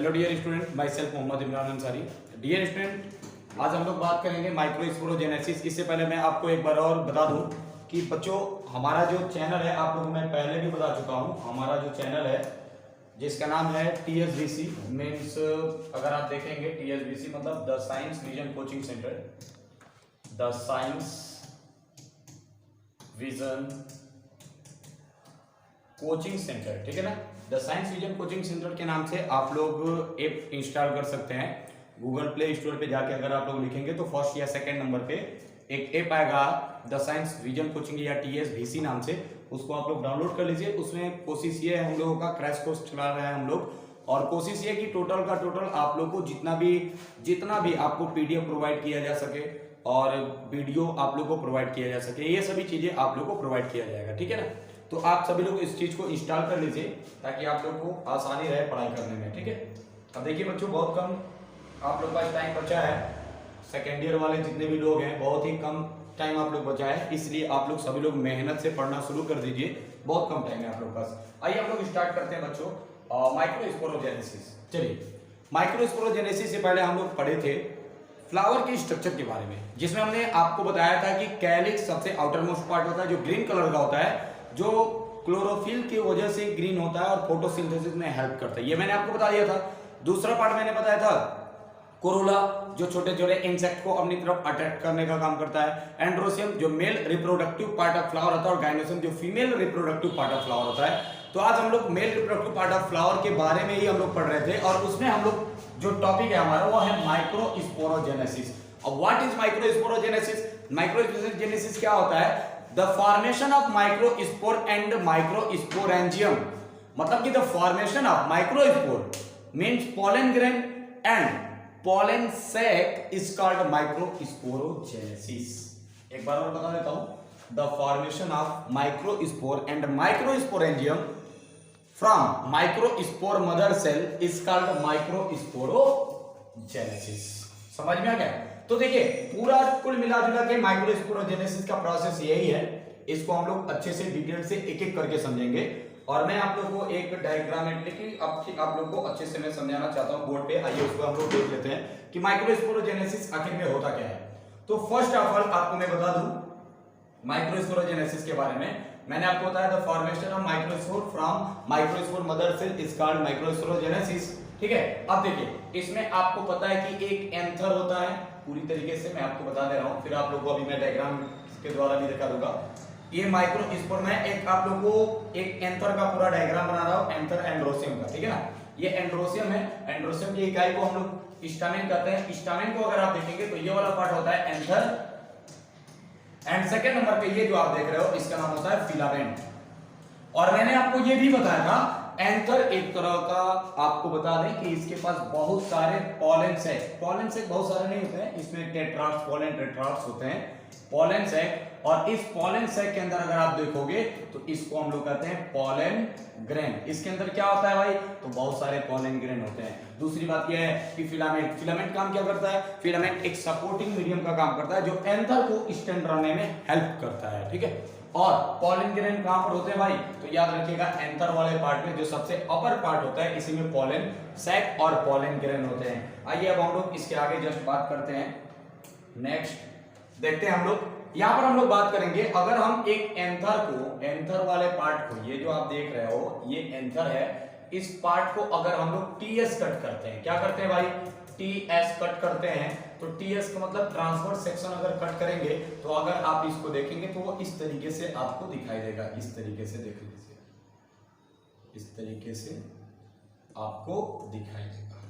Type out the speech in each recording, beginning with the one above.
Hello dear student, myself Mohammad Imran Ansari. Dear student, आज हम लोग बात करेंगे माइक्रोस्पोरोजेनेसिस। इससे पहले मैं आपको एक बार और बता दूं कि बच्चों, हमारा जो चैनल है, आप लोगों को मैं पहले भी बता चुका हूं, हमारा जो चैनल है जिसका नाम है TSVC मीन्स, अगर आप देखेंगे TSVC मतलब the science vision coaching centre, the science vision coaching centre, ठीक है ना। The science vision coaching centre के नाम से आप लोग ऐप इंस्टॉल कर सकते हैं। गूगल प्ले स्टोर पे जाके अगर आप लोग लिखेंगे तो फर्स्ट या सेकंड नंबर पे एक ऐप आएगा द साइंस विजन कोचिंग या TSVC नाम से, उसको आप लोग डाउनलोड कर लीजिए। उसमें कोशिश ये है, हम लोगों का क्रैश कोर्स चला रहे हैं हम लोग, और कोशिश ये कि टोटल का टोटल आप लोग को जितना भी आपको PDF प्रोवाइड किया जा सके और वीडियो आप लोग को प्रोवाइड किया जा सके, ये सभी चीजें आप लोग को प्रोवाइड किया जाएगा, ठीक है ना। तो आप सभी लोग इस चीज को इंस्टॉल कर लीजिए ताकि आप लोग को आसानी रहे पढ़ाई करने में, ठीक है। अब देखिए बच्चों, बहुत कम आप लोग का टाइम बचा है। सेकेंड ईयर वाले जितने भी लोग हैं, बहुत ही कम टाइम आप लोग बचा है, इसलिए आप लोग सभी लोग मेहनत से पढ़ना शुरू कर दीजिए। बहुत कम टाइम है आप लोग पास। आइए हम लोग स्टार्ट करते हैं बच्चों माइक्रोस्पोरोजेनेसिस। चलिए, माइक्रोस्पोरोजेनेसिस से पहले हम लोग पढ़े थे फ्लावर के स्ट्रक्चर के बारे में, जिसमें हमने आपको बताया था कि कैलिक्स सबसे आउटर मोस्ट पार्ट होता है जो ग्रीन कलर का होता है, जो क्लोरोफिल की वजह से ग्रीन होता है और फोटोसिंथेसिस में हेल्प करता है, ये मैंने आपको बता दिया था। दूसरा पार्ट मैंने बताया था कोरोला, जो छोटे छोटे इंसेक्ट को अपनी तरफ अट्रैक्ट करने का काम करता है। एंड्रोसियम जो male reproductive part of flower होता है, और गाइनोसियम जो female reproductive part of flower होता है। तो आज हम लोग male reproductive part of flower के बारे में ही हम लोग पढ़ रहे थे, और उसमें हम लोग जो टॉपिक है हमारा वो है माइक्रोस्पोरोजेनेसिस। अब व्हाट इज माइक्रोस्पोरोजेनेसिस? माइक्रोस्पोरोजेनेसिस क्या होता है? The formation of microspore and microsporangium, मतलब कि the formation of microspore means pollen grain and pollen sac is called microsporogenesis. एक बार और बता देता हूं, the formation of microspore and microsporangium from microspore mother cell is called microsporogenesis. समझ में आ गया? तो देखिए, पूरा कुल मिला जुला के माइक्रोस्पोरोजेनेसिस का प्रोसेस यही है। इसको हम लोग अच्छे से डिटेल से एक एक करके समझेंगे, और मैं आप लोगों को एक डायग्रामेटिकली आप लोग को अच्छे से मैं समझाना चाहता हूं बोर्ड पे। आइए उसको हम लोग देख लेते हैं कि माइक्रोस्पोरोजेनेसिस आखिर में होता क्या है। तो फर्स्ट ऑफ ऑल आपको मैं बता दूं माइक्रोस्पोरोजेनेसिस के बारे में। मैंने आपको बताया the formation of microspore from microspore mother cell is called microsporogenesis, ठीक है। अब देखिए, इसमें आपको पता है कि एक एंथर होता है, पूरी तरीके से मैं आपको बता दे रहा हूं, फिर आप लोगों को अभी मैं डायग्राम के द्वारा भी दिखा दूंगा। ये माइक्रोस्पोर में एक आप लोगों को एक एंथर का पूरा डायग्राम बना रहा हूं, एंथर एंड्रोसियम का, ठीक है ना। ये एंड्रोसियम है, एंड्रोसियम की इकाई को हम लोग स्टामेन कहते हैं। स्टामेन को अगर आप देखेंगे तो ये वाला पार्ट होता है एंथर, एंड सेकंड नंबर पे ये जो आप देख रहे हो इसका नाम होता है फिलामेंट। और मैंने आपको ये भी बताया था एंथर एक तरह का, आपको बता दें कि इसके पास बहुत सारे पॉलन सैक बहुत सारे नहीं होते हैं, इसमें टेट्रार्ड्स, पॉलन टेट्रार्ड्स होते हैं, पॉलन सैक। और इस पॉलन सैक के अंदर अगर आप देखोगे तो इसको हम लोग कहते हैं पॉलन ग्रेन। इसके अंदर क्या होता है भाई? तो बहुत सारे पॉलन ग्रेन होते हैं। दूसरी बात यह है कि फिलामेंट काम क्या करता है? फिलामेंट एक सपोर्टिंग मीडियम का काम करता है जो एंथर को स्टैंड रहने में हेल्प करता है, ठीक है। और पॉलन ग्रेन कहां पर होते हैं भाई? तो याद रखिएगा, एंथर वाले पार्ट में जो सबसे अपर पार्ट होता है, इसी में पॉलन सैक और पॉलन ग्रेन होते हैं। आइए अब हम लोग इसके आगे जस्ट बात करते हैं। नेक्स्ट देखते हैं हम लोग, यहां पर हम लोग बात करेंगे, अगर हम एक एंथर वाले पार्ट को, ये जो आप देख रहे हो ये एंथर है, इस पार्ट को अगर हम लोग TS कट करते हैं, क्या करते हैं भाई? TS कट करते हैं। तो TS का मतलब ट्रांसवर्स सेक्शन अगर कट करेंगे तो अगर आप इसको देखेंगे तो वो इस तरीके से आपको दिखाई देगा। इस तरीके से देख लीजिए, इस तरीके से आपको दिखाई देगा,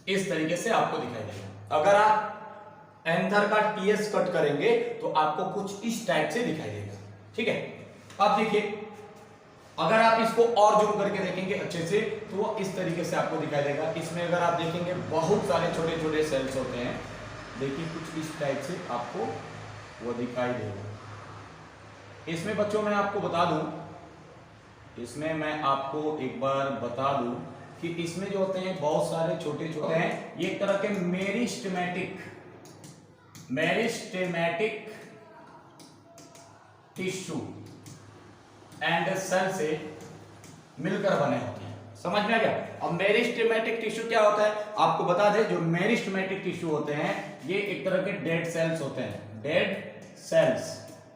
इस तरीके से आपको दिखाई देगा। अगर आप एंथर का TS कट करेंगे तो आपको कुछ इस टाइप से दिखाई देगा, ठीक है। अब देखिए, अगर आप इसको और जूम करके देखेंगे अच्छे से तो वो इस तरीके से आपको दिखाई देगा। इसमें अगर आप देखेंगे बहुत सारे छोटे छोटे सेल्स होते हैं, देखिए कुछ इस टाइप से आपको वो दिखाई देगा। इसमें बच्चों मैं आपको बता दूं, इसमें मैं आपको एक बार बता दूं कि इसमें जो होते हैं बहुत सारे छोटे छोटे हैं, ये एक तरह के मेरिस्टेमेटिक टिश्यू एंड सेल से मिलकर बने होते हैं। समझ में आ गया? अब मेरिस्टेमेटिक टिश्यू क्या होता है आपको बता दें। जो मेरिस्टेमेटिक टिश्यू होते हैं ये एक तरह के डेड सेल्स होते हैं, डेड सेल्स।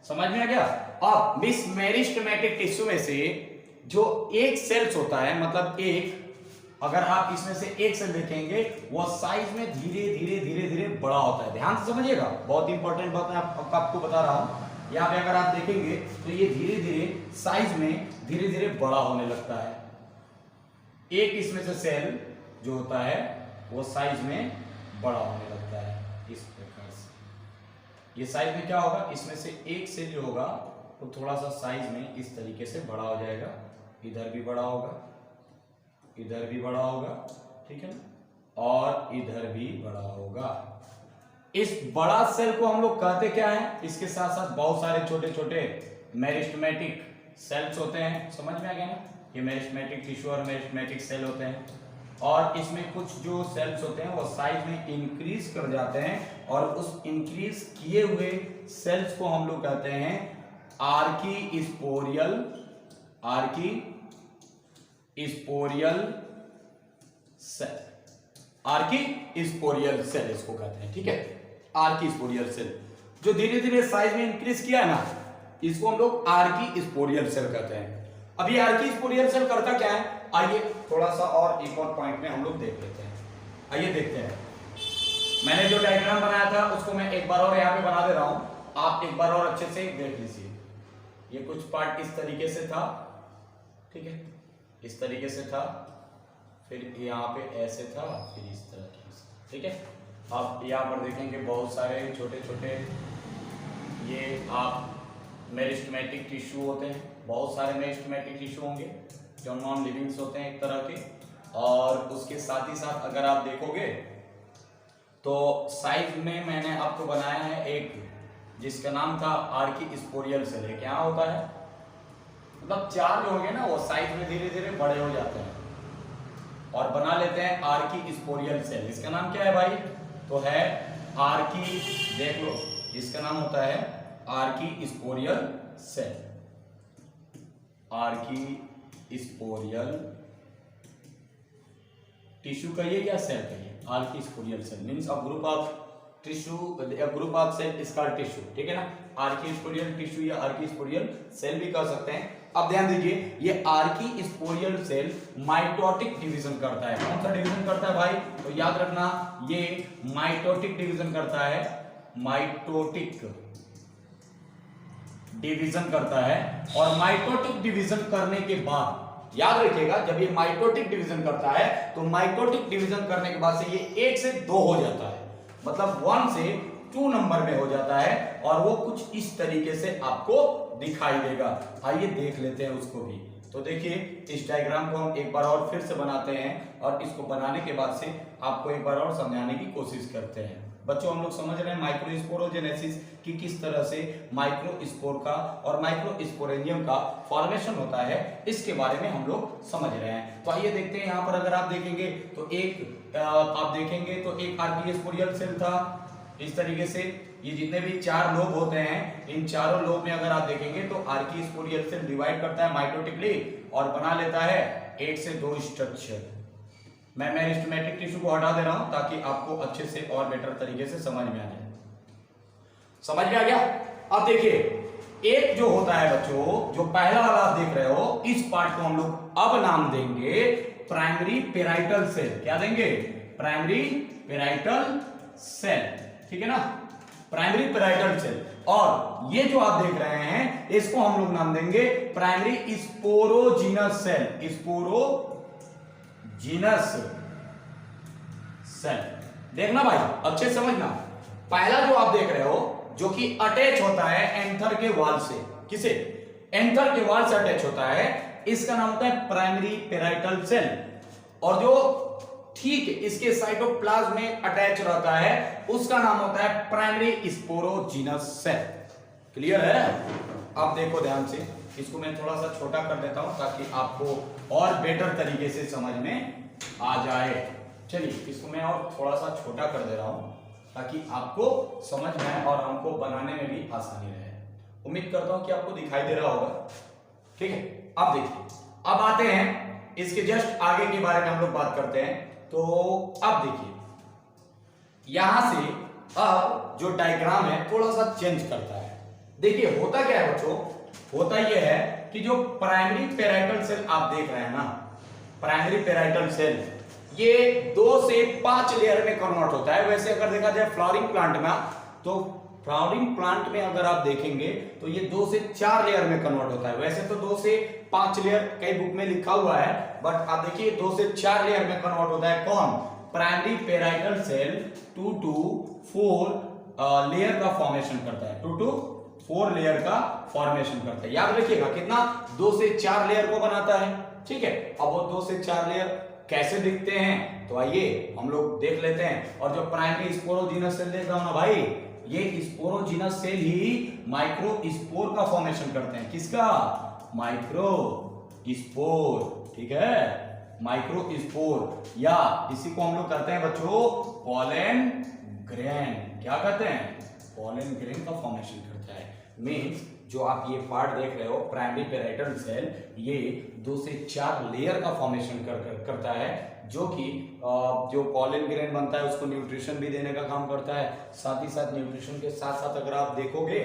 समझ में आ गया? अब इस मेरिस्टेमेटिक टिश्यू में से जो एक सेल्स होता है, मतलब एक, अगर आप इसमें से एक सेल देखेंगे वो साइज में धीरे धीरे धीरे धीरे बड़ा होता है। ध्यान से समझिएगा, बहुत इंपॉर्टेंट बात मैं आपको बता रहा हूं। यहाँ पे अगर आप देखेंगे तो ये धीरे धीरे साइज में धीरे धीरे बड़ा होने लगता है। एक इसमें से सेल जो होता है वो साइज में बड़ा होने लगता है इस प्रकार से। ये साइज में क्या होगा, इसमें से एक सेल जो होगा वो थोड़ा सा साइज में इस तरीके से बड़ा हो जाएगा। इधर भी बड़ा होगा, इधर भी बड़ा होगा, ठीक है ना, और इधर भी बड़ा होगा। इस बड़ा सेल को हम लोग कहते क्या है? इसके साथ साथ बहुत सारे छोटे छोटे मेरिस्टेमेटिक सेल्स होते हैं। समझ में आ गया ना? ये मेरिस्टेमेटिक टिश्यू और मेरिस्टेमेटिक सेल होते हैं। और इसमें कुछ जो सेल्स होते हैं वो साइज में इंक्रीज कर जाते हैं और उस इंक्रीज किए हुए सेल्स को हम लोग कहते हैं आर्कीस्पोरियल सेल। आर्कीस्पोरियल सेल इसको कहते हैं, ठीक है? आर्कीस्पोरियल सेल जो धीरे धीरे साइज में इंक्रीज किया है ना, इसको हम लोग आर्कीस्पोरियल सेल कहते हैं। अब ये आर्कीस्पोरियल सेल करता क्या है, आइए थोड़ा सा और एक और पॉइंट में हम लोग देख लेते हैं। आइए देखते हैं। मैंने जो डायग्राम बनाया था उसको मैं एक बार और यहाँ पे बना दे रहा हूं, आप एक बार और अच्छे से देख लीजिए। ये कुछ पार्ट इस तरीके से था, ठीक है, इस तरीके से था, फिर यहाँ पे ऐसे था, फिर इस तरह से, ठीक है। आप यहाँ पर देखेंगे बहुत सारे छोटे छोटे ये आप मेरिस्टेमेटिक टिश्यू होते हैं। बहुत सारे मेरिस्टेमेटिक टिश्यू होंगे जो नॉन लिविंग्स होते हैं एक तरह के। और उसके साथ ही साथ अगर आप देखोगे तो साइज में मैंने आपको बनाया है एक जिसका नाम था आर्कीस्पोरियल सेल। क्या होता है, मतलब चार जो होंगे ना वो साइज में धीरे धीरे बड़े हो जाते हैं और बना लेते हैं आर्कीस्पोरियल सेल। इसका नाम क्या है भाई, तो है आर्की, देख लो इसका नाम होता है आर्कीस्पोरियल सेल। आर्कीस्पोरियल टिश्यू कहिए या सेल कहिए, archesporial cell means a group of tissue, group of cell is called tissue, ठीक है ना। आर्कीस्पोरियल टिश्यू या आर्कीस्पोरियल सेल भी कह सकते हैं। अब ध्यान दीजिए, ये आर्कीस्पोरियल सेल माइटोटिक डिवीजन करता है। कौन सा डिवीजन करता है भाई, तो याद रखना ये माइटोटिक डिवीजन करता है, माइटोटिक डिवीजन करता है। और माइटोटिक डिवीजन करने के बाद याद रखिएगा, जब ये माइटोटिक डिवीजन करता है तो माइटोटिक डिवीजन करने के बाद से ये 1 से 2 हो जाता है, मतलब 1 से 2 नंबर में हो जाता है और वो कुछ इस तरीके से आपको दिखाई देगा। आइए देख लेते हैं उसको भी। तो देखिए इस डायग्राम को हम एक बार और फिर से बनाते हैं और इसको बनाने के बाद से आपको एक बार और समझाने की कोशिश करते हैं। बच्चों हम लोग समझ रहे हैं माइक्रोस्पोरोजेनेसिस की किस तरह से माइक्रोस्पोर का और माइक्रोस्पोरेंजियम का फॉर्मेशन होता है, इसके बारे में हम लोग समझ रहे हैं। तो आइए देखते हैं। यहाँ पर अगर आप देखेंगे तो एक आप देखेंगे तो एक आर्कीस्पोरियल सेल था इस तरीके से। ये जितने भी 4 लोब होते हैं, इन चारों लोब में अगर आप देखेंगे तो आर्कीस्पोरियल सेल डिवाइड करता है माइटोटिकली और बना लेता है 1 से 2 स्ट्रक्चर। मैं मेरिस्टेमेटिक टिश्यू को हटा दे रहा हूं ताकि आपको अच्छे से और बेटर तरीके से समझ में आ जाए। समझ में आ गया? अब देखिए एक जो होता है बच्चों, जो पहला वाला आप देख रहे हो, इस पार्ट को हम लोग अब नाम देंगे प्राइमरी पेराइटल सेल। क्या देंगे, प्राइमरी पेराइटल सेल, ठीक है ना, प्राइमरी पेराइटल सेल। और ये जो आप देख रहे हैं इसको हम लोग नाम देंगे primary sporogenous cell, sporogenous cell. देखना भाई अच्छे समझना, पहला जो आप देख रहे हो जो कि अटैच होता है एंथर के वॉल से, किसे, एंथर के वॉल से अटैच होता है, इसका नाम होता है प्राइमरी पेराइटल सेल। और जो ठीक इसके साइटोप्लाज्म में अटैच रहता है उसका नाम होता है प्राइमरी स्पोरोजिनस सेल। क्लियर है? अब देखो ध्यान से, इसको मैं थोड़ा सा छोटा कर देता हूं ताकि आपको और बेटर तरीके से समझ में आ जाए। चलिए इसको मैं और थोड़ा सा छोटा कर दे रहा हूं ताकि आपको समझ में आए और हमको बनाने में भी आसानी रहे। उम्मीद करता हूं कि आपको दिखाई दे रहा होगा, ठीक है। अब देखिए, अब आते हैं इसके जस्ट आगे के बारे में हम लोग बात करते हैं। तो अब देखिए यहां से अब जो डायग्राम है थोड़ा सा चेंज करता है। देखिए होता क्या है बच्चों, होता यह है कि जो प्राइमरी पेराइटल सेल आप देख रहे हैं ना, प्राइमरी पेराइटल सेल ये 2 से 5 लेयर में कन्वर्ट होता है। वैसे अगर देखा जाए फ्लावरिंग प्लांट में, तो फ्लावरिंग प्लांट में अगर आप देखेंगे तो ये 2 से 4 लेयर में कन्वर्ट होता है। वैसे तो 2 से 5 लेयर कई बुक में लिखा हुआ है, बट आप देखिए 2 से 4 लेयर में कन्वर्ट होता है। कौन? Primary parietal cell 2 to 4 layer का फॉर्मेशन करता है। 2 to 4 लेयर का फॉर्मेशन करता है। याद रखिएगा कितना, 2 से 4 लेयर को बनाता है। ठीक है, अब वो 2 से 4 लेयर कैसे दिखते हैं तो आइए हम लोग देख लेते हैं। और जो प्राइमरी स्पोरोजीनस सेल देख रहा हूं ना भाई, ये स्पोरोजीनस सेल ही माइक्रो स्पोर का फॉर्मेशन करते हैं। किसका? Micro spore. ठीक है, माइक्रो स्पोर, या इसी को हम लोग कहते हैं बच्चों पॉलन ग्रेन। क्या कहते हैं? पॉलन ग्रेन का फॉर्मेशन करता है। मींस जो आप ये पार्ट देख रहे हो प्राइमरी पेराइटल सेल, ये 2 से 4 लेयर का फॉर्मेशन करता है, जो कि जो पॉलन ग्रेन बनता है उसको न्यूट्रिशन भी देने का काम करता है। साथ ही साथ न्यूट्रिशन के साथ साथ अगर आप देखोगे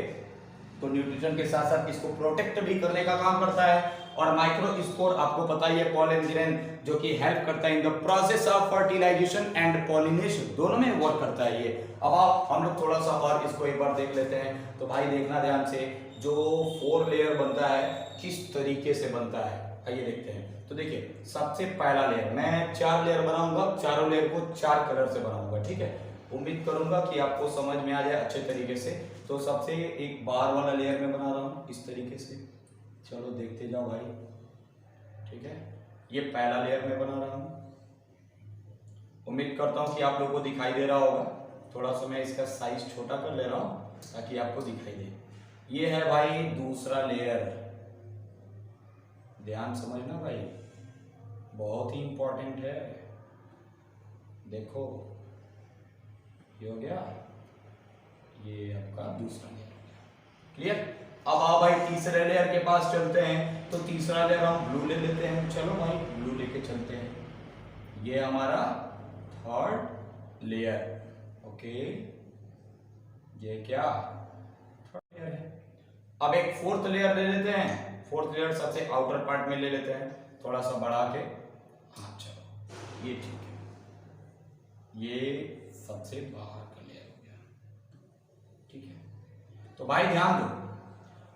तो न्यूट्रिशन के साथ साथ इसको प्रोटेक्ट भी करने का काम करता है। और माइक्रो स्पोर आपको पता ही है पॉलन ग्रेन जो कि हेल्प करता है in the process of fertilisation and pollination, दोनों में वर्क करता है ये। अब आप हम लोग थोड़ा सा और इसको एक बार देख लेते हैं। तो भाई देखना ध्यान से, जो 4 लेयर बनता है किस तरीके से बनता है आइए देखते हैं। तो देखिए सबसे पहला लेयर, मैं 4 लेयर बनाऊंगा, चारों लेयर को 4 कलर से बनाऊंगा। ठीक है, उम्मीद करूंगा कि आपको समझ में आ जाए अच्छे तरीके से। तो सबसे एक बार वाला लेयर में बना रहा हूं इस तरीके से, चलो देखते जाओ भाई। ठीक है, ये पहला लेयर में बना रहा हूं। उम्मीद करता हूं कि आप लोगों को दिखाई दे रहा होगा। थोड़ा सा मैं इसका साइज छोटा कर ले रहा हूं ताकि आपको दिखाई दे। ये है भाई दूसरा लेयर, ध्यान समझना भाई, बहुत ही इंपॉर्टेंट है। देखो ये हो गया, ये आपका दूसरा लेयर। क्लियर? अब आओ भाई तीसरे लेयर के पास चलते हैं। तो तीसरा लेयर हम ब्लू ले लेते हैं। चलो भाई ब्लू लेके चलते हैं। ये हमारा थर्ड लेयर। ओके, ये क्या थर्ड लेयर है। अब एक फोर्थ लेयर ले लेते हैं। फोर्थ लेयर सबसे आउटर पार्ट में ले लेते हैं, थोड़ा सा बढ़ा के। हाँ चलो ये ठीक है, ये सबसे बाहर का लेयर हो गया। ठीक है, तो भाई ध्यान दो,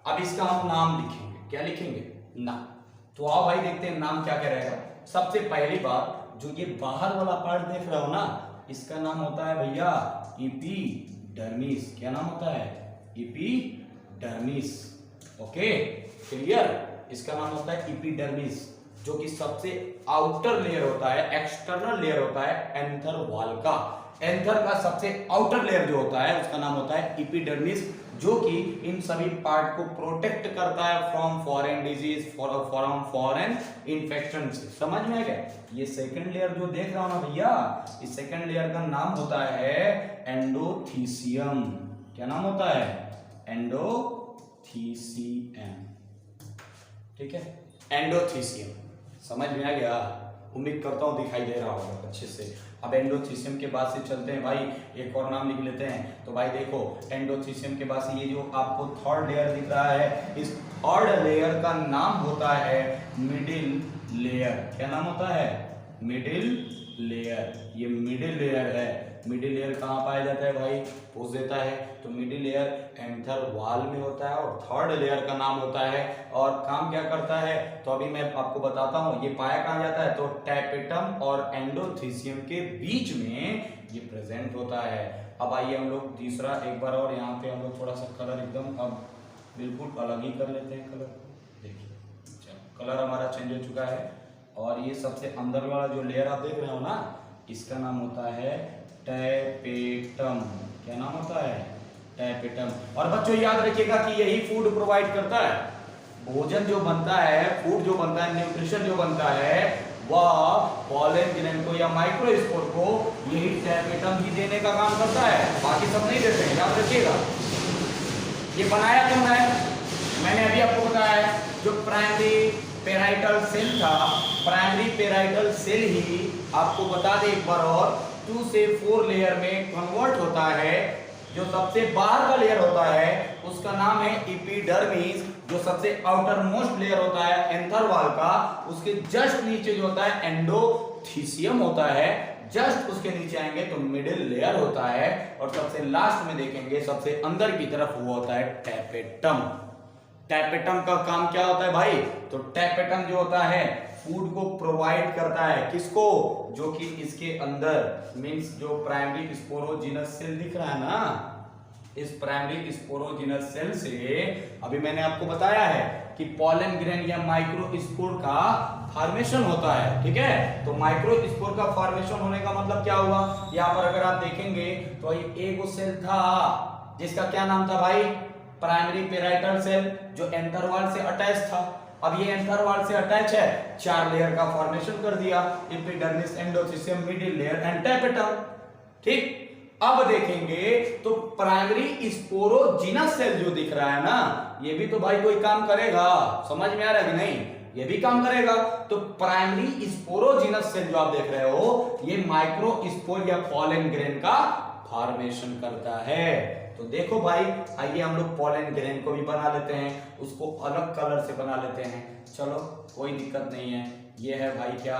अब इसका हम नाम लिखेंगे। क्या लिखेंगे? नाम। तो आओ भाई देखते हैं नाम क्या क्या रहेगा। सबसे पहली बात, जो ये बाहर वाला पार्ट देख रहे हो ना, इसका नाम होता है भैया एपिडर्मिस। क्या नाम होता है? एपिडर्मिस। Okay clear? इसका नाम होता है एपिडर्मिस, जो कि सबसे आउटर लेयर होता है, एक्सटर्नल लेयर होता है एंथर वॉल का। एंथर का सबसे आउटर लेयर जो होता है उसका नाम होता है एपिडर्मिस, जो कि इन सभी पार्ट को प्रोटेक्ट करता है from foreign disease, from foreign infection से। समझ में आ गया? ये सेकंड लेयर जो देख रहा हूं ना भैया, इस सेकंड लेयर का नाम होता है एंडोथीसियम। क्या नाम होता है? एंडोथीसियम। ठीक है, एंडोथीसियम। समझ में आ गया? उम्मीद करता हूं दिखाई दे रहा होगा अच्छे से। अब एंडोथीसियम के बाद से चलते हैं भाई, एक और नाम लिख लेते हैं। तो भाई देखो एंडोथीसियम के बाद से ये जो आपको थर्ड लेयर दिख रहा है, इस थर्ड लेयर का नाम होता है मिडिल लेयर। क्या नाम होता है? Middle layer. ये मिडिल लेयर है। मिडिल लेयर कहाँ पाया जाता है भाई? पूछ देता है। तो मिडिल लेयर एंथर वॉल में होता है और थर्ड लेयर का नाम होता है और काम क्या करता है तो अभी मैं आपको बताता हूँ। ये पाया कहाँ जाता है? तो टैपेटम और एंडोथीसियम के बीच में ये प्रेजेंट होता है। अब आइए हम लोग तीसरा एक बार और यहाँ पे हम लोग थोड़ा सा कलर एकदम अब बिल्कुल अलग ही कर लेते हैं कलर। देखिए कलर हमारा चेंज हो चुका है और ये सबसे अंदर वाला जो लेयर आप देख रहे हो ना, इसका नाम होता है टैपेटम। क्या नाम होता है? टैपेटम। और बच्चों याद रखिएगा कि यही फूड प्रोवाइड करता है। भोजन जो बनता है, फूड जो बनता है, न्यूट्रिशन जो बनता है, वह पॉलन ग्रेन को या माइक्रोस्पोर को यही टैपेटम ही देने का काम करता है, बाकी सब नहीं देते हैं। याद रखिएगा। ये बनाया कौन है? मैंने अभी आपको बताया है, जो प्राइमरी पेराइटल सेल था, प्राइमरी पेराइटल सेल ही आपको बता दे एक बार और 2 से 4 लेयर में कन्वर्ट होता है। जो सबसे बाहर का लेयर होता है उसका नाम है एपिडर्मिस, जो सबसे आउटर मोस्ट लेयर होता है एंथर वॉल का, उसके जस्ट नीचे जो होता है एंडोथीसियम होता है, जस्ट उसके नीचे आएंगे तो मिडिल लेयर होता है, और सबसे लास्ट में देखेंगे सबसे अंदर की तरफ वो होता है टैपेटम। टैपेटम का काम क्या होता है भाई? तो टैपेटम जो होता है फूड को प्रोवाइड करता है, किसको? जो कि इसके अंदर मींस जो प्राइमरी स्पोरोजिनस सेल दिख रहा है ना, इस प्राइमरी स्पोरोजिनस सेल से अभी मैंने आपको बताया है कि पॉलन ग्रेन या माइक्रोस्पोर का फॉर्मेशन होता है, ठीक है। तो माइक्रोस्पोर का फॉर्मेशन होने का मतलब क्या हुआ? यहाँ पर अगर आप देखेंगे तो एक सेल था जिसका क्या नाम था भाई? प्राइमरी पेराइटल सेल, जो एंथर वॉल से अटैच था। अब ये एंथर वॉल से अटैच है, 4 लेयर का फॉर्मेशन कर दिया, epidermis, endothecium, middle layer and tapetum, ठीक। अब देखेंगे तो प्राइमरी स्पोरोजिनस सेल जो दिख रहा है ना, ये भी तो भाई कोई काम करेगा, समझ में आ रहा है कि नहीं? ये भी काम करेगा। तो प्राइमरी स्पोरोजिनस सेल जो आप देख रहे हो ये माइक्रोस्पोर या पॉलन ग्रेन का फॉर्मेशन करता है। तो देखो भाई, आइए हम लोग पॉलन ग्रेन को भी बना लेते हैं, उसको अलग कलर से बना लेते हैं। चलो कोई दिक्कत नहीं है। ये है भाई क्या?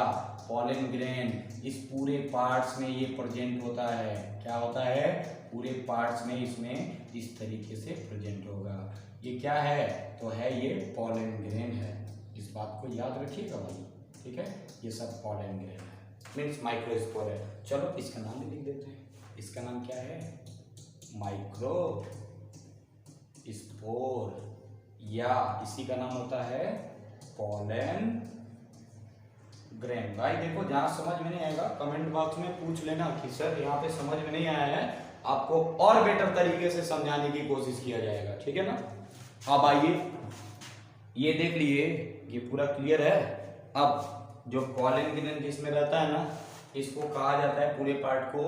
Pollen grain. इस पूरे पार्ट्स में ये प्रेजेंट होता है। क्या होता है? पूरे पार्ट्स में इसमें इस तरीके से प्रेजेंट होगा। ये क्या है? तो है ये पॉलन ग्रेन है। इस बात को याद रखिएगा भाई, ठीक है। ये सब पॉलन ग्रेन है, मीन्स माइक्रोस्पोर है। चलो इसका नाम भी लिख देते हैं। इसका नाम क्या है? माइक्रोस्पोर, या इसी का नाम होता है पॉलन ग्रेन। भाई देखो, जहां समझ में नहीं आएगा कमेंट बॉक्स में पूछ लेना कि सर यहाँ पे समझ में नहीं आया है, आपको और बेटर तरीके से समझाने की कोशिश किया जाएगा, ठीक है ना। अब आइए, ये देख लिए, ये पूरा क्लियर है। अब जो पॉलन ग्रेन जिसमें रहता है ना, इसको कहा जाता है पूरे पार्ट को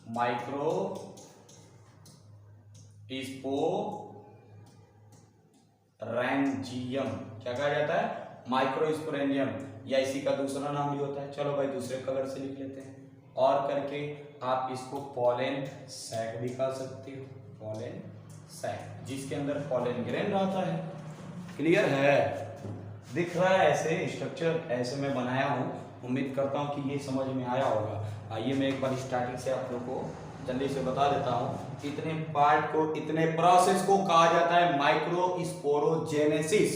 माइक्रोस्पोरेंजियम। क्या कहा जाता है? माइक्रोस्पोरेंजियम, या इसी का दूसरा नाम भी होता है। चलो भाई दूसरे कलर से लिख लेते हैं, और करके आप इसको पॉलन सैक भी कह सकते हो। पॉलन सैक, जिसके अंदर पॉलन ग्रेन रहता है। क्लियर है? दिख रहा है ऐसे स्ट्रक्चर, ऐसे मैं बनाया हूं। उम्मीद करता हूं कि ये समझ में आया होगा। आइए मैं एक बार स्टार्टिंग से आप लोग को जल्दी से बता देता हूं। इतने पार्ट को, इतने प्रोसेस को कहा जाता है microsporogenesis,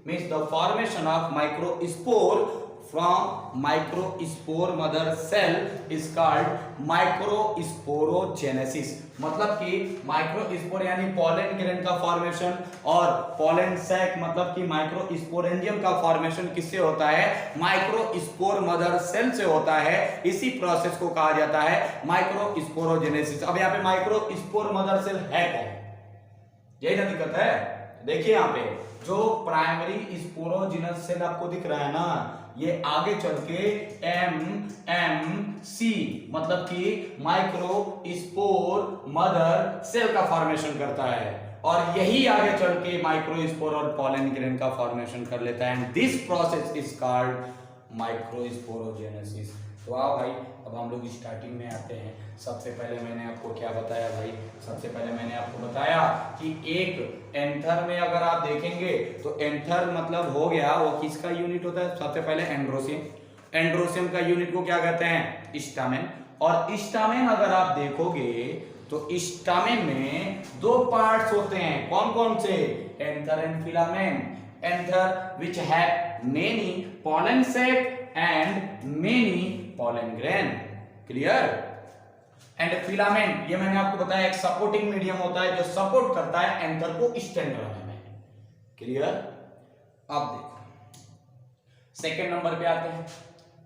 means the formation of microspore from microspore mother cell is called microsporogenesis। मतलब कि माइक्रोस्पोर यानी पॉलन ग्रेन का फॉर्मेशन, और पॉलन सैक मतलब कि माइक्रोस्पोरेंजियम का फॉर्मेशन किससे होता है? माइक्रोस्पोर मदर सेल से होता है। इसी प्रोसेस को कहा जाता है माइक्रोस्पोरोजेनेसिस। अब यहाँ पे माइक्रोस्पोर मदर सेल है कौन? यही ना दिक्कत है। देखिए यहाँ पे जो प्राइमरी स्पोरोजिनस सेल आपको दिख रहा है ना, ये आगे चल के MMC मतलब कि माइक्रोस्पोर मदर सेल का फॉर्मेशन करता है, और यही आगे चल के माइक्रोस्पोर और पॉलन ग्रेन का फॉर्मेशन कर लेता है। And this process is called microsporogenesis. तो आओ भाई, अब हम लोग स्टार्टिंग में आते हैं। सबसे पहले मैंने आपको क्या बताया भाई? सबसे पहले मैंने आपको बताया कि एक एंथर में अगर आप देखेंगे तो एंथर मतलब हो गया, वो किसका यूनिट होता है? सबसे पहले एंड्रोसियम। एंड्रोसियम का यूनिट को क्या कहते हैं? स्टामेन। और स्टामेन अगर आप देखोगे तो स्टामेन में 2 पार्ट्स होते हैं। कौन कौन से? Anther and filament. Anther which have many pollen sac and many pollen grain. Clear? And filament, ये मैंने आपको बताया एक सपोर्टिंग मीडियम होता है जो सपोर्ट करता है एंथर को स्टैंड रहने में। क्लियर? अब देखो सेकेंड नंबर पे आते हैं।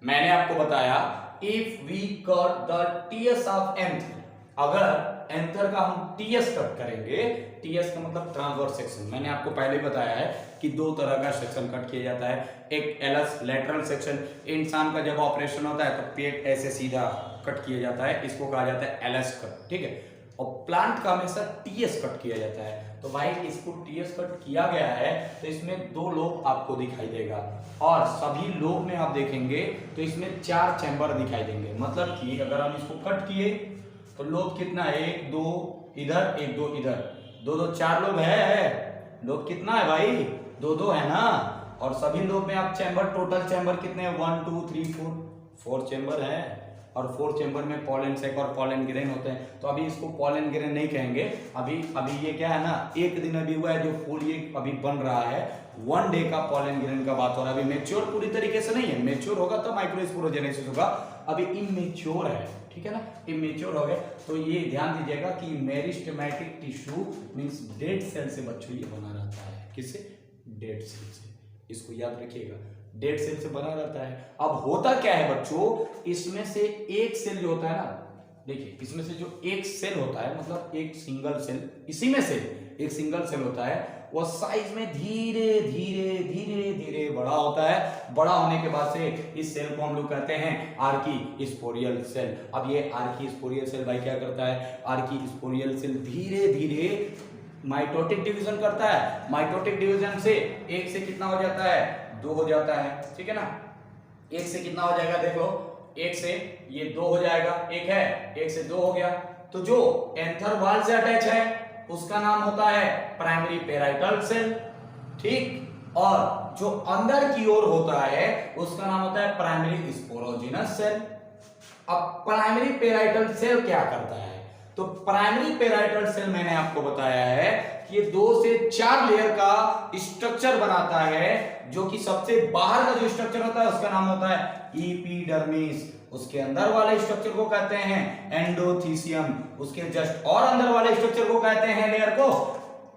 मैंने आपको बताया if we cut the TS of anther, अगर एंथर का हम टीएस कट करेंगे, टीएस का मतलब ट्रांसवर्स सेक्शन। मैंने आपको पहले बताया है कि 2 तरह का सेक्शन कट किया जाता है। एक एलस लैटरल सेक्शन, इंसान का जब ऑपरेशन होता है तो पेट ऐसे सीधा कट किया जाता है, इसको कहा जाता है एलस कट, ठीक है। और प्लांट का हमेशा टीएस कट किया जाता है। तो भाई इसको टीएस कट किया गया है तो इसमें 2 लोब आपको दिखाई देगा और सभी लोब में आप देखेंगे तो इसमें 4 चैम्बर दिखाई देंगे। मतलब कि अगर हम इसको कट किए तो लोब कितना है, 1 2 इधर 1 2 इधर, 2 2 4 लोब है। लोब कितना है भाई, 2 2 है ना। और सभी लोब में आप चैम्बर, टोटल चैम्बर कितने हैं, 1 2 3 4 चैम्बर है। और 4 चैम्बर में पॉलन सैक और पॉलन ग्रेन होते हैं। तो अभी इसको पॉलन ग्रेन नहीं कहेंगे, अभी ये क्या है ना, एक दिन अभी हुआ है जो फूल ये अभी बन रहा है, 1 डे का पॉलन ग्रेन का बात हो रहा है। अभी मैच्योर पूरी तरीके से नहीं है, मैच्योर होगा तो माइक्रोस्पोरोजेनेसिस होगा, अभी इमेच्योर है, ठीक है ना, इमेच्योर हो गए। तो ये ध्यान दीजिएगा कि meristematic tissue means dead cell से बच्चों ये बना रहता है। किससे, डेड सेल से, इसको याद रखिएगा, डेड सेल से बना रहता है। अब होता क्या है बच्चों, इसमें से एक सेल जो होता है ना, देखिए इसमें से जो एक सेल होता है, मतलब एक सिंगल सेल, इसी में से एक सिंगल सेल होता है, वो साइज में धीरे धीरे धीरे धीरे बड़ा होता है। बड़ा होने के बाद से इस सेल को हम लोग कहते हैं आर्कीस्पोरियल सेल। अब ये आर्कीस्पोरियल सेल भाई क्या करता है, आर्कीस्पोरियल सेल धीरे धीरे माइटोटिक डिवीजन करता है। माइटोटिक डिवीजन से एक से कितना हो जाता है, 2 हो जाता है, ठीक है ना। एक से कितना हो जाएगा, देखो एक से ये 2 हो जाएगा, एक है, एक से 2 हो गया। तो जो एंथर वॉल से अटैच है उसका नाम होता है प्राइमरी पेराइटल सेल, ठीक। और जो अंदर की ओर होता है उसका नाम होता है प्राइमरी स्पोरोजिनस सेल। अब प्राइमरी पेराइटल सेल क्या करता है, तो प्राइमरी पेराइटल सेल मैंने आपको बताया है कि ये 2 से 4 लेयर का स्ट्रक्चर बनाता है, जो कि सबसे बाहर का जो स्ट्रक्चर होता है उसका नाम होता है एपिडर्मिस। उसके अंदर वाले स्ट्रक्चर को कहते हैं एंडोथीसियम। उसके जस्ट और अंदर वाले स्ट्रक्चर को कहते हैं लेयर को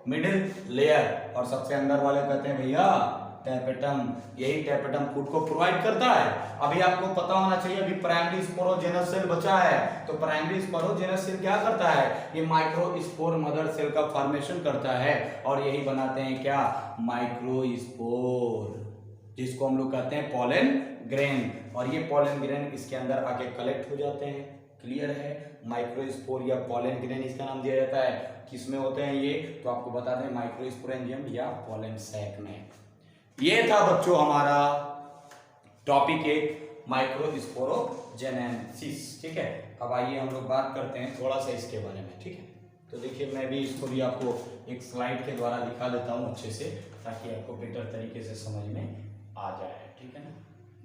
मिडिल लेयर। और सबसे अंदर वाले कहते हैं भैया टैपेटम। यही टैपेटम फूड को प्रोवाइड करता है। अभी आपको पता होना चाहिए, अभी प्राइमरी स्पोरोजेनस सेल बचा है। तो प्राइमरी स्पोरोजेनस सेल क्या करता है, ये माइक्रोस्पोर मदर सेल का फॉर्मेशन करता है और यही बनाते हैं क्या, माइक्रोस्पोर, जिसको हम लोग कहते हैं पॉलन ग्रेन। और ये पॉलन ग्रेन इसके अंदर आके कलेक्ट हो जाते हैं। क्लियर है, माइक्रोस्पोर या पॉलन ग्रेन इसका नाम दिया जाता है। किसमें होते हैं ये, तो आपको बता दें माइक्रोस्पोरेंजियम या पॉलन सैक में। ये था बच्चों हमारा टॉपिक 1 माइक्रोस्पोरोजेनेसिस, ठीक है। अब आइए हम लोग बात करते हैं थोड़ा सा इसके बारे में, ठीक है। तो देखिए मैं भी इसको भी आपको एक स्लाइड के द्वारा दिखा देता हूं अच्छे से, ताकि आपको बेटर तरीके से समझ में आ जाए, ठीक है ना।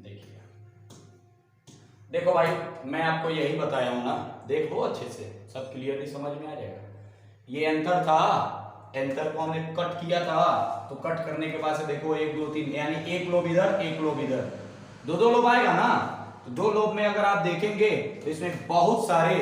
देखिए देखो भाई, मैं आपको यही बताया हूं ना, देखो अच्छे से सब क्लियरली समझ में आ जाएगा। ये एंथर था, एंथर को हमने कट किया था, तो कट करने के बाद से देखो 1 2 3, यानी एक लोब इधर एक लोब इधर, 2 लोब आएगा ना। तो 2 लोब में अगर आप देखेंगे तो इसमें बहुत सारे,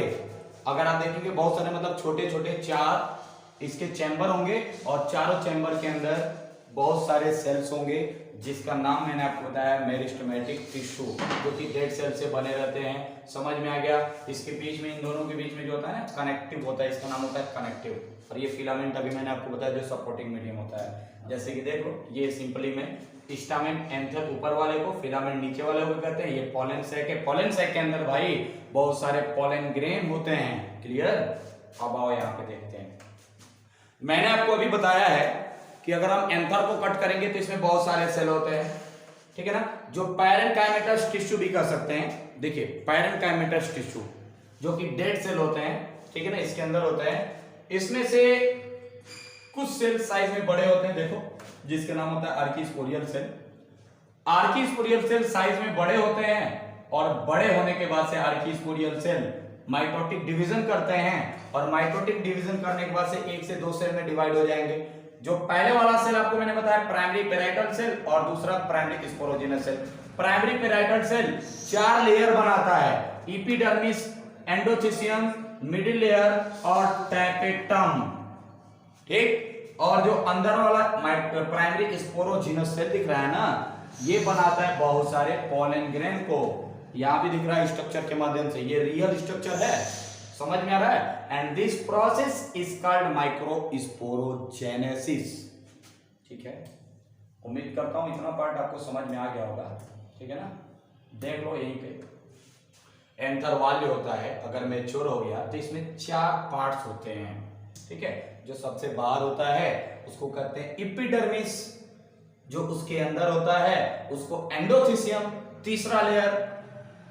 अगर आप देखेंगे बहुत सारे मतलब छोटे छोटे 4 इसके चैम्बर होंगे और चारों चैम्बर के अंदर बहुत सारे सेल्स होंगे, जिसका नाम मैंने आपको बताया मेरिस्टेमेटिक टिश्यू, जो कि डेड सेल से बने रहते हैं। समझ में आ गया। इसके बीच में, इन दोनों के बीच में जो होता है ना कनेक्टिव होता है, इसका नाम होता है कनेक्टिव। और ये फिलामेंट अभी मैंने आपको बताया जो सपोर्टिंग मीडियम होता है। जैसे कि देख लो, ये सिंपली में स्टामेन एंथर ऊपर वाले को, फिलामेंट नीचे वाले को कहते हैं। ये पॉलन सैक है। पॉलन सैक के अंदर भाई बहुत सारे पॉलन ग्रेन होते हैं। क्लियर। अब आओ यहाँ पे देखते हैं। मैंने आपको अभी बताया है कि अगर हम एंथर को कट करेंगे तो इसमें बहुत सारे सेल होते हैं, ठीक है ना, जो पैरेनकाइमेटस टिश्यू भी कर सकते हैं। देखिए पैरेनकाइमेटस टिश्यू जो कि डेड सेल होते हैं, ठीक है ना, इसके अंदर होते हैं। इसमें से कुछ सेल साइज में बड़े होते हैं, देखो, जिसका नाम होता है आर्कीस्पोरियल सेल। आर्कीस्पोरियल सेल साइज में बड़े होते हैं और बड़े होने के बाद से आर्कीस्पोरियल सेल माइटोटिक डिवीजन करते हैं और माइटोटिक डिवीजन करने के बाद से 1 से 2 सेल में डिवाइड हो जाएंगे। जो पहले वाला सेल आपको मैंने बताया प्राइमरी पेराइटल सेल और दूसरा primary sporogenous cell. Primary parietal cell 4 layer बनाता है, एपिडर्मिस, एंडोथीसियम, मिडिल लेयर और टैपेटम, ठीक। और जो अंदर वाला प्राइमरी स्पोरोजिनस सेल दिख रहा है ना, ये बनाता है बहुत सारे पॉलन ग्रेन को। यहां भी दिख रहा है स्ट्रक्चर के माध्यम से, ये रियल स्ट्रक्चर है। समझ में आ रहा है। And this process is called microsporogenesis, ठीक है। उम्मीद करता हूं इतना पार्ट आपको समझ में आ गया होगा, ठीक है ना। देख लो यहीं पे एंथर वाल्व होता है, अगर मैच्योर हो गया तो इसमें 4 पार्ट्स होते हैं, ठीक है। जो सबसे बाहर होता है उसको कहते हैं एपिडर्मिस, जो उसके अंदर होता है उसको एंडोथीसियम, तीसरा लेयर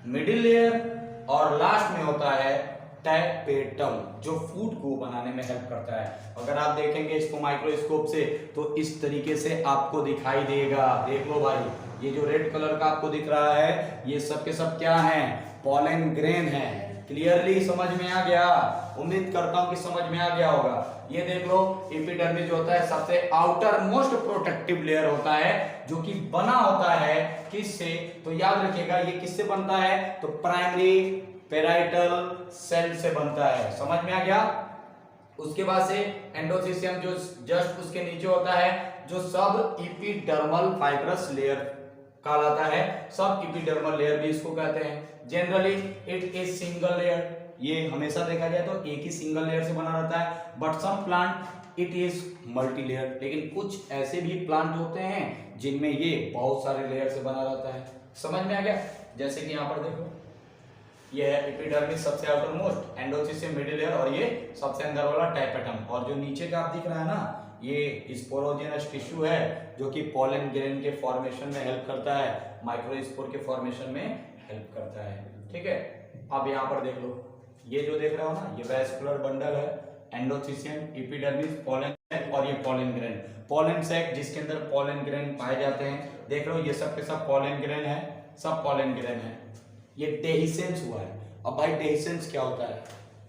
मिडिल लेयर, और लास्ट में होता है टैपेटम, जो फूड को बनाने में हेल्प करता है। अगर आप देखेंगे इसको माइक्रोस्कोप से तो इस तरीके से आपको दिखाई देगा। देख लो भाई, ये जो रेड कलर का आपको दिख रहा है ये सब के सब क्या है, पॉलन ग्रेन है। क्लियरली समझ में आ गया? उम्मीद करता हूं कि समझ में आ गया होगा। ये देख लो, एपिडर्मिस जो होता है सबसे आउटर मोस्ट प्रोटेक्टिव लेयर होता है, जो कि बना होता है किससे, तो याद रखिएगा ये किससे बनता है, तो प्राइमरी पेराइटल सेल से बनता है। समझ में आ गया? उसके बाद से एंडोथीसियम जो जस्ट उसके नीचे होता है, जो सब एपिडर्मल फाइब्रस लेयर कहलाता है। सब एपिडर्मल लेयर भी इसको कहते हैं। Generally it is single layer, ये हमेशा देखा जाए तो एक ही सिंगल लेयर से बना रहता है, but some plant it is multilayer. लेकिन कुछ ऐसे भी प्लांट होते हैं जिनमें ये बहुत सारे लेयर से बना रहता है। समझ में आ गया? जैसे कि यहाँ पर देखो, ये है एपिडर्मिस सबसे outer most, endothecium middle layer, और ये सबसे अंदर वाला टैपेटम। और जो नीचे का आप दिख रहा है ना, ये स्पोरोजेनस टिश्यू है, जो कि पॉलन ग्रेन के फॉर्मेशन में हेल्प करता है, माइक्रोस्पोर के फॉर्मेशन में हेल्प करता है। ठीक है, अब यहाँ पर देख लो, ये जो देख रहे हो ना, ये वैस्कुलर बंडल है, एंडोथीसियम, एपिडर्मिस, पॉलन, और ये पॉलन ग्रेन, पॉलन सैक जिसके अंदर पॉलन ग्रेन पाए जाते हैं। देख रहे हो ये सब के सब पॉलन ग्रेन है, सब पॉलन ग्रेन है। ये डेहिसेंस हुआ है। अब भाई डेहिसेंस क्या होता है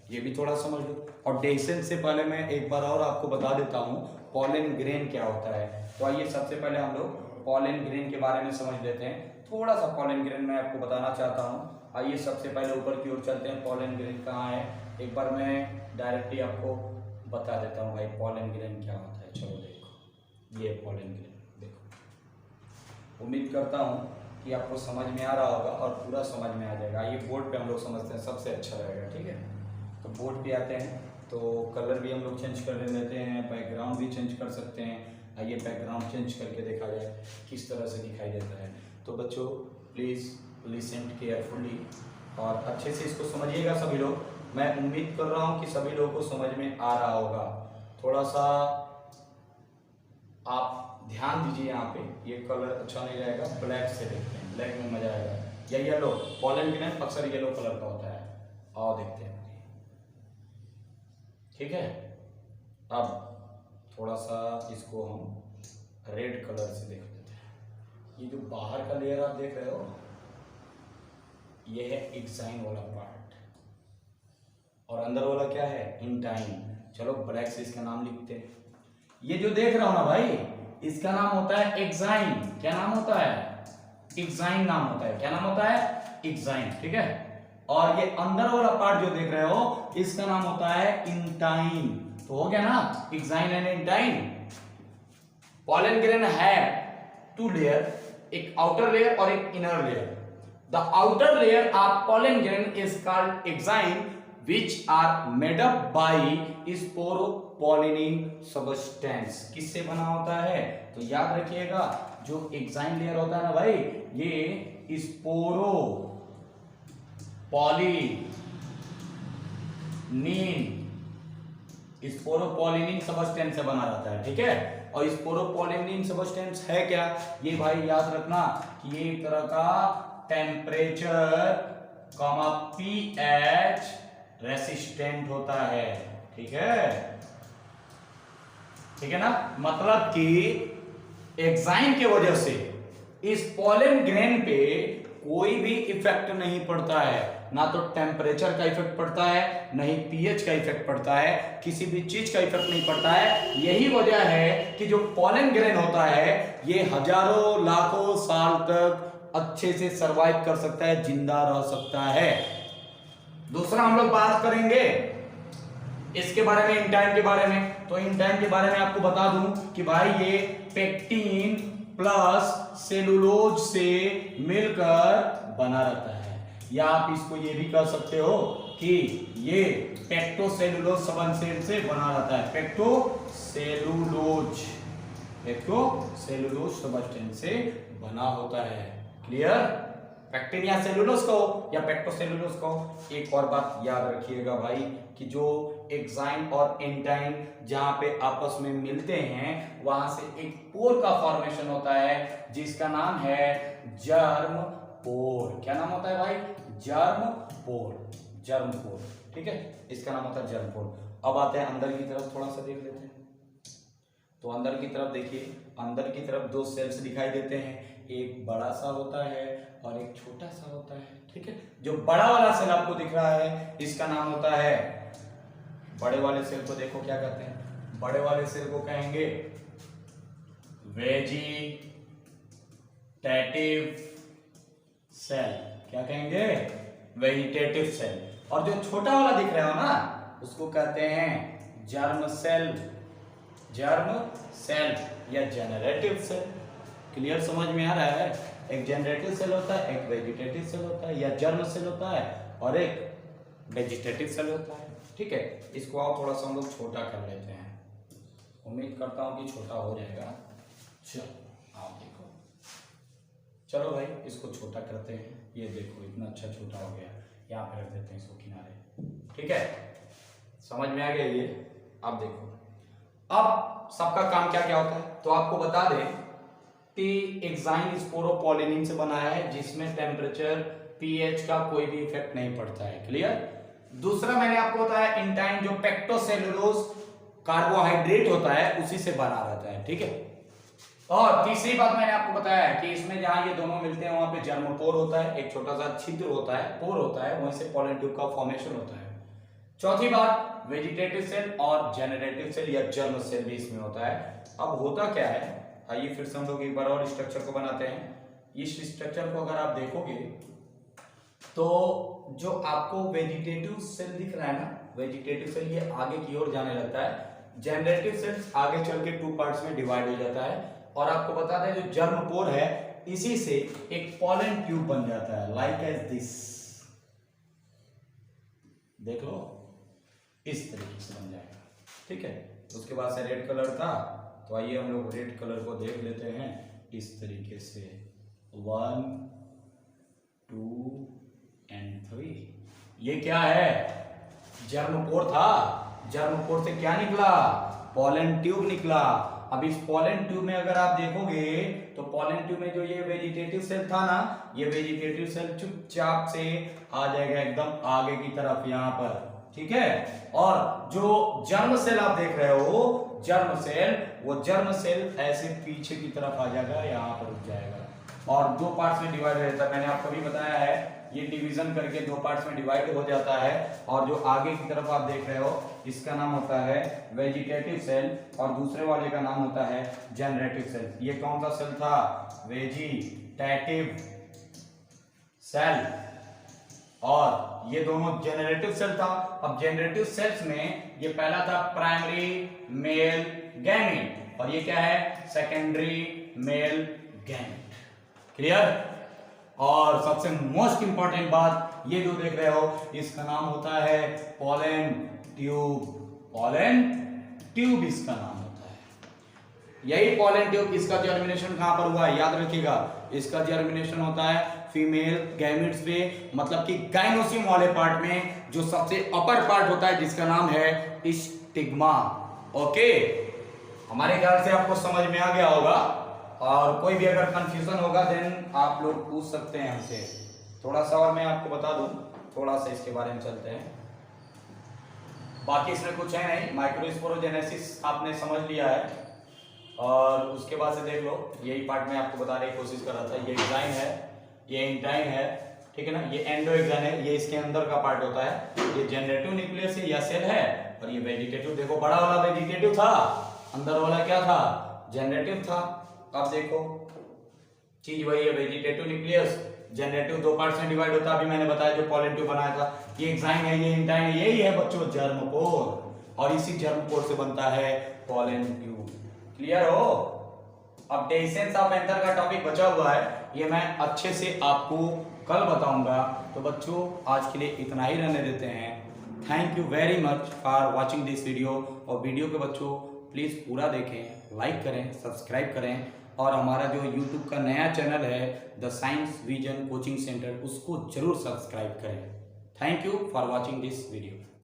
ये भी थोड़ा समझ लो, और डेहिसेंस से पहले मैं एक बार और आपको बता देता हूँ पॉलन ग्रेन क्या होता है। तो आइए सबसे पहले हम लोग पॉलन ग्रेन के बारे में समझ लेते हैं। थोड़ा सा पॉलन ग्रेन मैं आपको बताना चाहता हूँ। आइए सबसे पहले ऊपर की ओर चलते हैं। पॉलन ग्रेन कहाँ है, एक बार मैं डायरेक्टली आपको बता देता हूँ भाई पॉलन ग्रेन क्या होता है। चलो देखो, ये पॉलन ग्रेन देखो। उम्मीद करता हूँ कि आपको समझ में आ रहा होगा और पूरा समझ में आ जाएगा। ये बोर्ड पे हम लोग समझते हैं, सबसे अच्छा रहेगा। ठीक है, तो बोर्ड पे आते हैं तो कलर भी हम लोग चेंज कर लेते हैं, बैकग्राउंड भी चेंज कर सकते हैं। आइए बैकग्राउंड चेंज करके देखा जाए किस तरह से दिखाई देता है। तो बच्चों प्लीज़ लिसन केयरफुली और अच्छे से इसको समझिएगा सभी लोग। मैं उम्मीद कर रहा हूँ कि सभी लोगों को समझ में आ रहा होगा। थोड़ा सा आप ध्यान दीजिए, यहाँ पे ये कलर अच्छा नहीं रहेगा, ब्लैक से देखते हैं, ब्लैक में मजा आएगा। या येलो, पॉलन ग्रेन अक्सर येलो कलर का होता है। आओ देखते हैं। ठीक है, अब थोड़ा सा इसको हम रेड कलर से देख लेते हैं। ये जो बाहर का लेयर आप देख रहे हो, ये है एक्साइन वाला पार्ट, और अंदर वाला क्या है, इंटाइन। चलो ब्लैक से इसका नाम लिखते हैं। ये जो देख रहा हो ना भाई, इसका नाम होता है एक्साइन। क्या नाम होता है, एक्साइन नाम होता है। क्या नाम होता है, एक्साइन। ठीक है, और ये अंदर वाला पार्ट जो देख रहे हो, इसका नाम होता है इंटाइन। तो हो गया ना, exine and intine. Pollen grain है 2 लेयर, एक आउटर लेयर और एक inner layer. The outer layer of pollen grain is called exine, which are made up by sporopollenin substance। किससे बना होता है, तो याद रखिएगा जो एक्साइन लेयर होता है ना भाई, ये स्पोरोपोलिनिन सबस्टेंस से बना रहता है। ठीक है, और स्पोरोपोलिनिन सबस्टेंस है क्या, ये भाई याद रखना कि ये एक तरह का टेम्परेचर कॉमा पीएच रेसिस्टेंट होता है। ठीक है, ठीक है ना, मतलब कि एक्साइन के वजह से इस पॉलन ग्रेन पे कोई भी इफेक्ट नहीं पड़ता है, ना तो टेम्परेचर का इफेक्ट पड़ता है, ना ही पीएच का इफेक्ट पड़ता है, किसी भी चीज का इफेक्ट नहीं पड़ता है। यही वजह है कि जो पॉलन ग्रेन होता है ये हजारों लाखों साल तक अच्छे से सरवाइव कर सकता है, जिंदा रह सकता है। दूसरा हम लोग बात करेंगे इसके बारे में, इंटाइन के बारे में। तो इंटाइन के बारे में आपको बता दूं कि भाई ये पेक्टिन प्लस सेलुलोज से मिलकर बना रहता है, या आप इसको ये भी कह सकते हो कि ये पेक्टोसेलुलोज सबसेल से बना रहता है। पेक्टोसेलुलोज सबस्टेंस से बना होता है। क्लियर, पेक्टिन या सेलुलोज कहो या पेक्टोसेलुलोज कहो। एक और बात याद रखिएगा भाई कि जो एक्साइन और एंटाइन जहां पे आपस में मिलते हैं वहां से एक पोर का फॉर्मेशन होता है जिसका नाम है जर्म पोर। क्या नाम होता है भाई? जर्म पोर। जर्म पोर, ठीक है, इसका नाम होता है जर्म पोर। अब आते हैं अंदर की तरफ, थोड़ा सा देख लेते हैं। तो अंदर की तरफ देखिए, अंदर की तरफ दो सेल्स दिखाई देते हैं, एक बड़ा सा होता है और एक छोटा सा होता है, ठीक है। जो बड़ा वाला सेल आपको दिख रहा है इसका नाम होता है, बड़े वाले सेल को देखो क्या कहते हैं, बड़े वाले सेल को कहेंगे वेजिटेटिव सेल। क्या कहेंगे? Vegetative cell. और जो छोटा वाला दिख रहा हो ना उसको कहते हैं जर्म सेल। जर्म सेल या जेनरेटिव सेल। क्लियर, समझ में आ रहा है? एक जेनरेटिव सेल होता है, एक वेजिटेटिव सेल होता है, या जर्म सेल होता है और एक वेजिटेटिव सेल होता है, ठीक है। इसको आप थोड़ा सा हम लोग छोटा कर लेते हैं, उम्मीद करता हूं कि छोटा हो जाएगा। चलो आप देखो, चलो भाई इसको छोटा करते हैं। ये देखो इतना अच्छा छोटा हो गया, यहाँ पे रख देते हैं इसको किनारे, ठीक है। समझ में आ गया ये? अब देखो, अब सबका काम क्या क्या होता है तो आपको बता दें कि एक्साइन स्पोरोपोलिनिन से बना है जिसमें टेम्परेचर पीएच का कोई भी इफेक्ट नहीं पड़ता है। क्लियर। दूसरा मैंने आपको बताया इंटाइन जो पेक्टोसेलुलोज कार्बोहाइड्रेट होता है उसी से बना रहता है, ठीक है। और तीसरी बात मैंने आपको बताया कि इसमें जहां ये दोनों मिलते हैं वहां पे जर्मपोर होता है, एक छोटा सा छिद्र होता है, पोर होता है, वहीं से पोलन ट्यूब का फॉर्मेशन होता है। चौथी बात, वेजिटेटिव सेल और जेनरेटिव सेल या जर्म सेल भी इसमें होता है। अब होता क्या है, आइए फिर से हम लोग एक बार और स्ट्रक्चर को बनाते हैं। इस स्ट्रक्चर को अगर आप देखोगे तो जो आपको वेजिटेटिव सेल दिख रहा है ना, वेजिटेटिव सेल ये आगे की ओर जाने लगता है, जेनरेटिव सेल्स आगे चल के टू पार्ट्स में डिवाइड हो जाता है। और आपको बता दें जो जर्म पोर है इसी से एक पोलन ट्यूब बन जाता है, लाइक एज दिस। देख लो इस तरीके से बन जाएगा, ठीक है। उसके बाद से रेड कलर था तो आइए हम लोग रेड कलर को देख लेते हैं इस तरीके से, 1 2 एंड 3। ये क्या है? जर्मपोर था। जर्मपोर से क्या निकला? पोलन ट्यूब निकला। अब इस पोलन ट्यूब में अगर आप देखोगे तो पोलन ट्यूब में जो ये वेजिटेटिव सेल था ना, ये वेजिटेटिव सेल चुपचाप से आ जाएगा एकदम आगे की तरफ यहाँ पर, ठीक है। और जो जर्म सेल आप देख रहे हो, जर्म सेल, वो जर्म सेल ऐसे पीछे की तरफ आ जाएगा, यहाँ पर रुक जाएगा और दो पार्ट्स में डिवाइड हो जाता है। मैंने आपको भी बताया है ये डिवीजन करके दो पार्ट्स में डिवाइड हो जाता है। और जो आगे की तरफ आप देख रहे हो इसका नाम होता है वेजिटेटिव सेल और दूसरे वाले का नाम होता है जेनरेटिव सेल। ये कौन सा सेल था? Vegetative cell. और ये दोनों जेनरेटिव सेल था। अब जेनरेटिव सेल्स में ये पहला था प्राइमरी मेल गैमेट और ये क्या है? Secondary male gamete. क्लियर। और सबसे मोस्ट इंपॉर्टेंट बात, ये जो देख रहे हो इसका नाम होता है पोलन ट्यूब। पोलन ट्यूब इसका नाम होता है। यही पोलन ट्यूब, इसका जर्मिनेशन कहां पर हुआ है याद रखिएगा, इसका जर्मिनेशन होता है फीमेल गैमेट्स पे, मतलब कि गाइनोसियम वाले पार्ट में जो सबसे अपर पार्ट होता है जिसका नाम है स्टिग्मा। ओके, हमारे ख्याल से आपको समझ में आ गया होगा। और कोई भी अगर कंफ्यूजन होगा देन आप लोग पूछ सकते हैं हमसे। थोड़ा सा और मैं आपको बता दूं, थोड़ा सा इसके बारे में चलते हैं। बाकी इसमें कुछ है नहीं, माइक्रोस्पोरोजेनेसिस आपने समझ लिया है और उसके बाद से देख लो, यही पार्ट में आपको बताने की कोशिश कर रहा था। ये एक्साइन है, ये इंटाइन है, ठीक है ना, ये एंडो एक्साइन है, ये इसके अंदर का पार्ट होता है। ये जनरेटिव न्यूक्लियस या सेल है और ये वेजिटेटिव। देखो बड़ा वाला वेजिटेटिव था, अंदर वाला क्या था? जनरेटिव था। अब देखो चीज वही है, वेजिटेटिव न्यूक्लियस, जनरेटिव दो पार्ट्स में डिवाइड होता है। अभी मैंने बताया जो पोलन ट्यूब बनाया था, ये एक्साइन है, ये इंटाइन है, यही है बच्चों जर्मपोर और इसी जर्मपोर से बनता है पोलन ट्यूब। क्लियर हो? अब डेसेंस ऑफ एंथर का टॉपिक बचा हुआ है, ये मैं अच्छे से आपको कल बताऊंगा। तो बच्चों आज के लिए इतना ही रहने देते हैं। Thank you very much for watching this video. और वीडियो के बच्चों प्लीज पूरा देखें, लाइक करें, सब्सक्राइब करें और हमारा जो यूट्यूब का नया चैनल है the science vision coaching centre, उसको जरूर सब्सक्राइब करें। Thank you for watching this video.